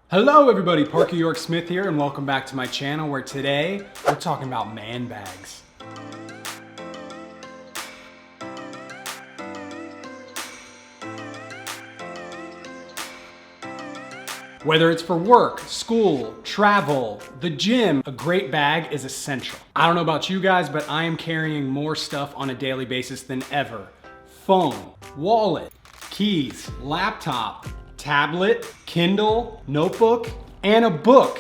Hello everybody, Parker York Smith here and welcome back to my channel where today we're talking about man bags. Whether it's for work, school, travel, the gym, a great bag is essential. I don't know about you guys, but I am carrying more stuff on a daily basis than ever. Phone, wallet, keys, laptop, tablet, Kindle, notebook, and a book.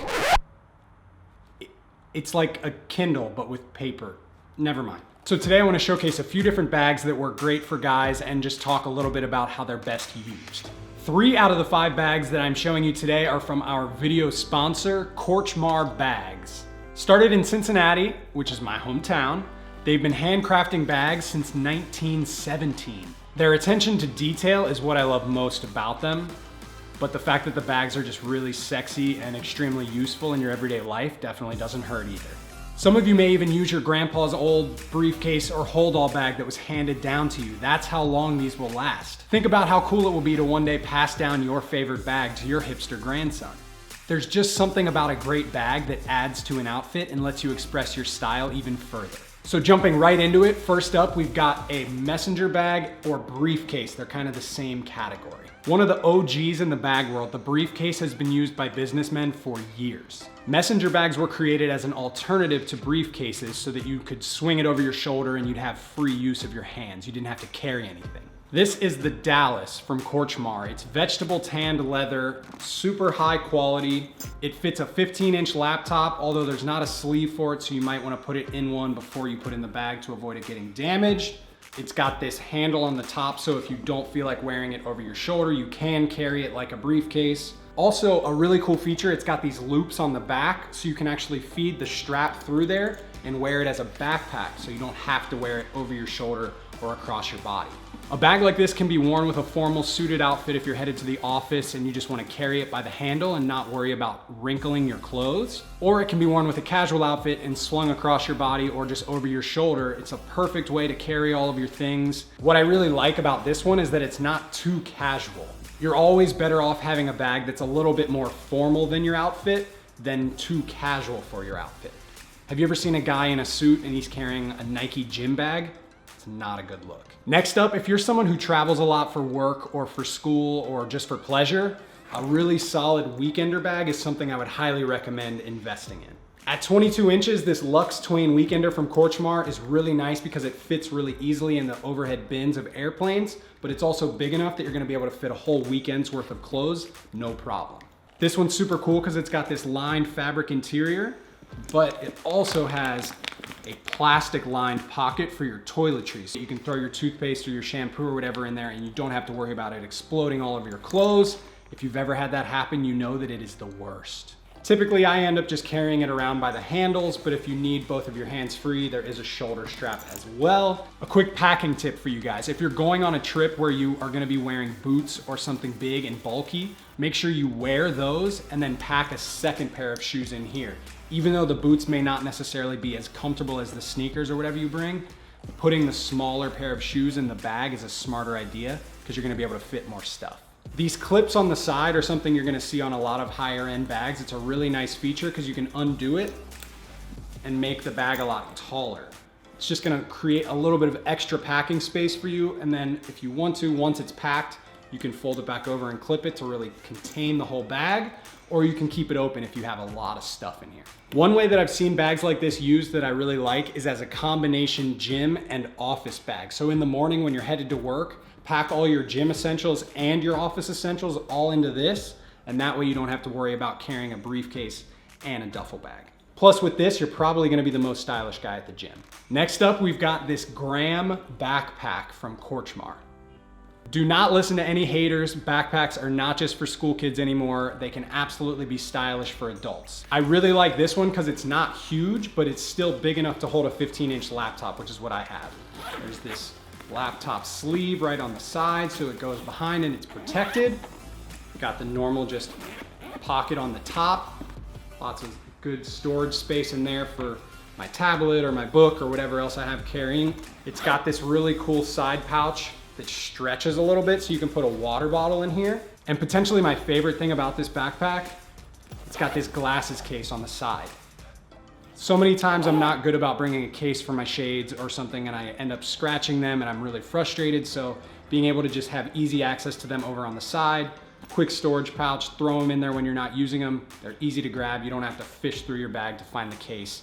It's like a Kindle, but with paper. Never mind. So today I want to showcase a few different bags that work great for guys and just talk a little bit about how they're best used. 3 out of the 5 bags that I'm showing you today are from our video sponsor, Crossbody Bags. Started in Cincinnati, which is my hometown, they've been handcrafting bags since 1917. Their attention to detail is what I love most about them, but the fact that the bags are just really sexy and extremely useful in your everyday life definitely doesn't hurt either. Some of you may even use your grandpa's old briefcase or Holdall bag that was handed down to you. That's how long these will last. Think about how cool it will be to one day pass down your favorite bag to your hipster grandson. There's just something about a great bag that adds to an outfit and lets you express your style even further. So jumping right into it, first up we've got a messenger bag or briefcase. They're kind of the same category. One of the OGs in the bag world, the briefcase has been used by businessmen for years. Messenger bags were created as an alternative to briefcases so that you could swing it over your shoulder and you'd have free use of your hands. You didn't have to carry anything. This is the Dallas from Crossbody. It's vegetable tanned leather, super high quality. It fits a 15-inch laptop, although there's not a sleeve for it, so you might want to put it in one before you put in the bag to avoid it getting damaged. It's got this handle on the top, so if you don't feel like wearing it over your shoulder, you can carry it like a briefcase. Also, a really cool feature, it's got these loops on the back, so you can actually feed the strap through there and wear it as a backpack, so you don't have to wear it over your shoulder or across your body. A bag like this can be worn with a formal suited outfit if you're headed to the office and you just want to carry it by the handle and not worry about wrinkling your clothes. Or it can be worn with a casual outfit and slung across your body or just over your shoulder. It's a perfect way to carry all of your things. What I really like about this one is that it's not too casual. You're always better off having a bag that's a little bit more formal than your outfit than too casual for your outfit. Have you ever seen a guy in a suit and he's carrying a Nike gym bag? Not a good look. Next up, if you're someone who travels a lot for work or for school or just for pleasure, a really solid weekender bag is something I would highly recommend investing in. At 22 inches, this Luxe Twain Weekender from Crossbody is really nice because it fits really easily in the overhead bins of airplanes, but it's also big enough that you're gonna be able to fit a whole weekend's worth of clothes, no problem. This one's super cool because it's got this lined fabric interior, but it also has a plastic lined pocket for your toiletries. So you can throw your toothpaste or your shampoo or whatever in there and you don't have to worry about it exploding all over your clothes. If you've ever had that happen, you know that it is the worst. Typically, I end up just carrying it around by the handles, but if you need both of your hands free, there is a shoulder strap as well. A quick packing tip for you guys. If you're going on a trip where you are gonna be wearing boots or something big and bulky, make sure you wear those and then pack a second pair of shoes in here. Even though the boots may not necessarily be as comfortable as the sneakers or whatever you bring, putting the smaller pair of shoes in the bag is a smarter idea because you're gonna be able to fit more stuff. These clips on the side are something you're gonna see on a lot of higher end bags. It's a really nice feature because you can undo it and make the bag a lot taller. It's just gonna create a little bit of extra packing space for you. And then if you want to, once it's packed, you can fold it back over and clip it to really contain the whole bag, or you can keep it open if you have a lot of stuff in here. One way that I've seen bags like this used that I really like is as a combination gym and office bag. So in the morning when you're headed to work, pack all your gym essentials and your office essentials all into this, and that way you don't have to worry about carrying a briefcase and a duffel bag. Plus with this, you're probably gonna be the most stylish guy at the gym. Next up, we've got this Graham backpack from Crossbody. Do not listen to any haters. Backpacks are not just for school kids anymore. They can absolutely be stylish for adults. I really like this one because it's not huge, but it's still big enough to hold a 15-inch laptop, which is what I have. There's this laptop sleeve right on the side, so it goes behind and it's protected. Got the normal just pocket on the top. Lots of good storage space in there for my tablet or my book or whatever else I have carrying. It's got this really cool side pouch that stretches a little bit so you can put a water bottle in here. And potentially my favorite thing about this backpack It's got this glasses case on the side. So many times I'm not good about bringing a case for my shades or something and I end up scratching them and I'm really frustrated. So being able to just have easy access to them over on the side, quick storage pouch, throw them in there when you're not using them. They're easy to grab. You don't have to fish through your bag to find the case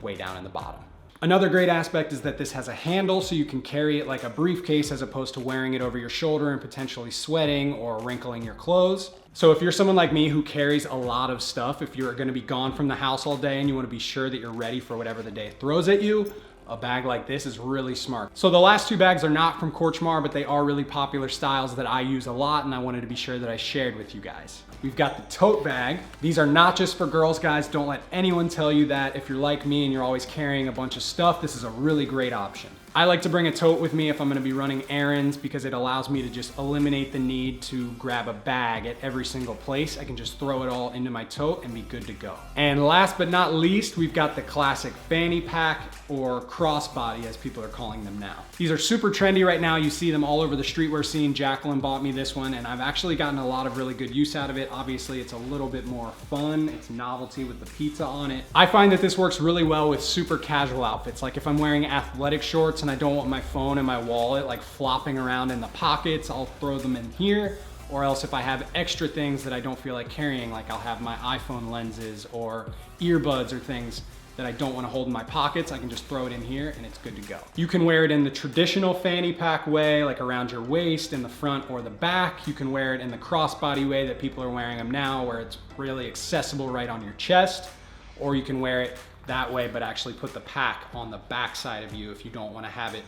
way down in the bottom. Another great aspect is that this has a handle so you can carry it like a briefcase as opposed to wearing it over your shoulder and potentially sweating or wrinkling your clothes. So if you're someone like me who carries a lot of stuff, if you're gonna be gone from the house all day and you wanna be sure that you're ready for whatever the day throws at you, a bag like this is really smart. So the last two bags are not from Korchmar, but they are really popular styles that I use a lot and I wanted to be sure that I shared with you guys. We've got the tote bag. These are not just for girls, guys. Don't let anyone tell you that. If you're like me and you're always carrying a bunch of stuff, this is a really great option. I like to bring a tote with me if I'm gonna be running errands because it allows me to just eliminate the need to grab a bag at every single place. I can just throw it all into my tote and be good to go. And last but not least, we've got the classic fanny pack or crossbody as people are calling them now. These are super trendy right now. You see them all over the streetwear scene. Jacqueline bought me this one and I've actually gotten a lot of really good use out of it. Obviously it's a little bit more fun. It's novelty with the pizza on it. I find that this works really well with super casual outfits. Like if I'm wearing athletic shorts and I don't want my phone and my wallet like flopping around in the pockets, I'll throw them in here. Or else if I have extra things that I don't feel like carrying, like I'll have my iPhone lenses or earbuds or things that I don't want to hold in my pockets, I can just throw it in here and it's good to go. You can wear it in the traditional fanny pack way, like around your waist in the front or the back. You can wear it in the crossbody way that people are wearing them now, where it's really accessible right on your chest. Or you can wear it that way, but actually put the pack on the back side of you if you don't want to have it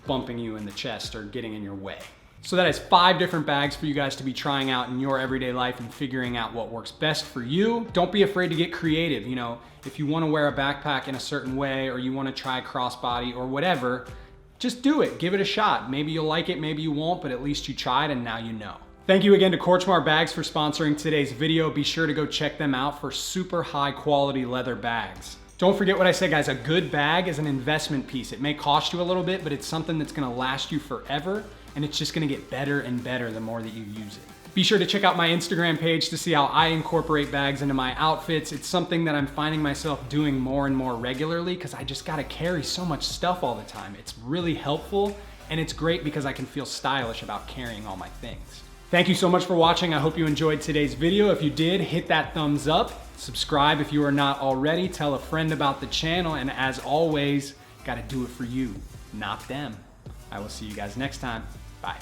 bumping you in the chest or getting in your way. So that is 5 different bags for you guys to be trying out in your everyday life and figuring out what works best for you. Don't be afraid to get creative. You know, if you want to wear a backpack in a certain way or you want to try crossbody or whatever, just do it. Give it a shot. Maybe you'll like it, maybe you won't, but at least you tried and now you know. Thank you again to Korchmar Bags for sponsoring today's video. Be sure to go check them out for super high quality leather bags. Don't forget what I said, guys. A good bag is an investment piece. It may cost you a little bit, but it's something that's gonna last you forever, and it's just gonna get better and better the more that you use it. Be sure to check out my Instagram page to see how I incorporate bags into my outfits. It's something that I'm finding myself doing more and more regularly because I just gotta carry so much stuff all the time. It's really helpful, and it's great because I can feel stylish about carrying all my things. Thank you so much for watching. I hope you enjoyed today's video. If you did, hit that thumbs up. Subscribe if you are not already. Tell a friend about the channel. And as always, gotta do it for you, not them. I will see you guys next time. Bye.